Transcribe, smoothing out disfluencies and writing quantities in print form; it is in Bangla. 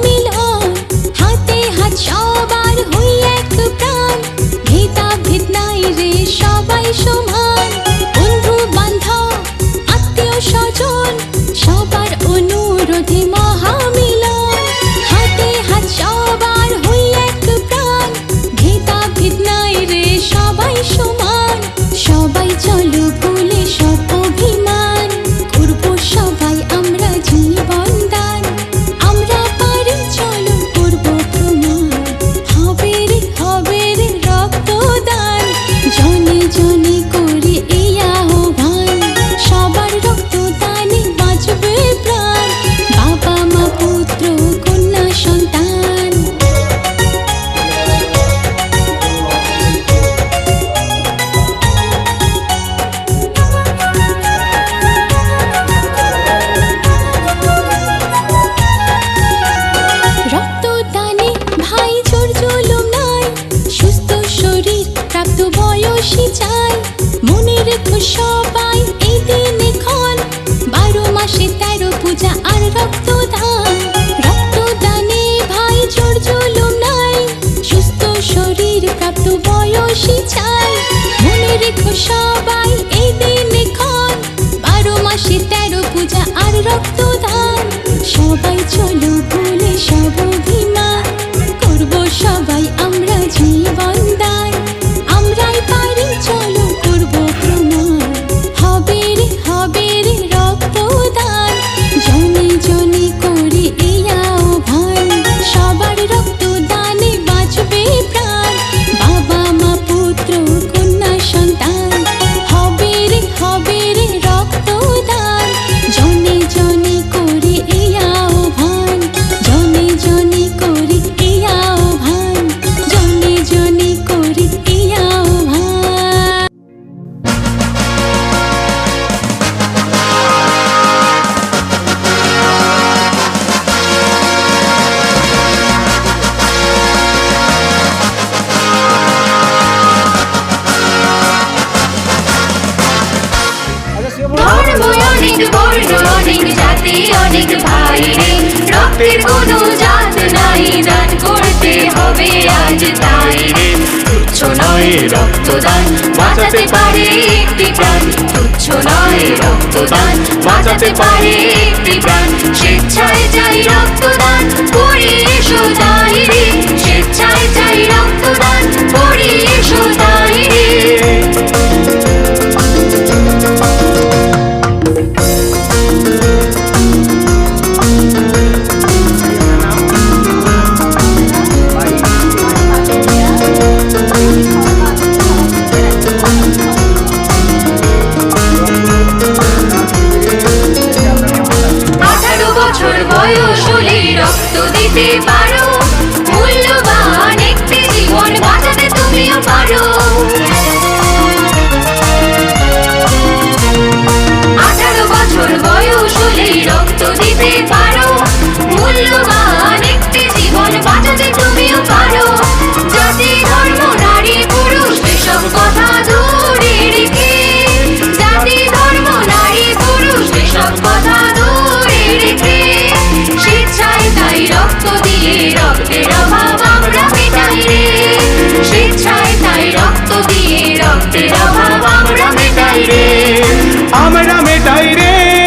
মিলন, হাতে হাত সবার হই এক প্রাণ, ভেদাভেদ নাই রে সবাই সমান, বন্ধু বান্ধব আত্মীয় স্বজন সবার অনুরোধে মহামিলন, হাতে হাত সবার হই এক প্রাণ, ভেদাভেদ নাই রে সবাই সমান, সবাই চলো ভুলে সব অভিমান, করবো সবাই আমরা জীবন দান, আমরা পারি চলো করবো প্রমাণ, হবে রে রক্তদান, জনে জনে করে এই আহ্বান, সবার রক্তদানে বাঁচবে প্রাণ, বাবা মা পুত্র কন্যা সন্তান। রক্তদানে ভাই জোর জুলুম নাই, সুস্থ শরীর প্রাপ্ত বয়সী চাই, মনে রেখো সবাই এই দিনে ক্ষণ, 12 মাসে 13 পূজা আর রক্তদান, রক্তদানে ভাই জোর জুলুম নাই, সুস্থ শরীর প্রাপ্ত বয়সী চাই, মনে রেখো সবাই এই দিনে ক্ষণ, 12 মাসে 13 পূজা আর রক্তদান, সবাই চলো ভুলে সব অভিমান, করবো সবাই আমরা জীবন দান, আমরাই পারি চলো করবো প্রমাণ, হবে রে রক্তদান, জনে জনে করে এই আহ্বান, সবার রক্তদানে বাঁচবে প্রাণ, বাবা মা পুত্র কন্যা সন্তান, হবে রে রক্তদান, জনে জনে করে এই আহ্বান, জনে জনে করে এই আহ্বান, জনে জনে করে এই আহ্বান। ধর্ম অনেক, বর্ণ অনেক, জাতি অনেক ভাই রে, রক্তের কোনো জাত নাই, দান করতে হবে আজ তাই রে, তুচ্ছ নয় রক্তদান, বাঁচাতে পারে একটি প্রাণ, তুচ্ছ নয় রক্তদান, বাঁচাতে পারে একটি প্রাণ, স্বেচ্ছায় চাই রক্তদান, করি এসো তাই রে, স্বেচ্ছায় চাই রক্তদান, করি এসো তাই রে। বয়স হলে রক্ত দিতে পারো, মূল্যবান একটি জীবন বাঁচাতে তুমিও পারো, 18 বছর বয়স হলে রক্ত দিতে পারো, মূল্যবান একটি জীবন বাঁচাতে তুমিও পারো, জাতি ধর্ম নারী পুরুষ এসব কথা দূরে রেখে, জাতি ধর্ম নারী পুরুষ এসব কথা দূরে রেখে, স্বেচ্ছায় তাই রক্ত দিয়ে রক্তের অভাব আমরা মেটাই রে, স্বেচ্ছায় তাই রক্ত দিয়ে রক্তের অভাব আমরা মেটাই রে।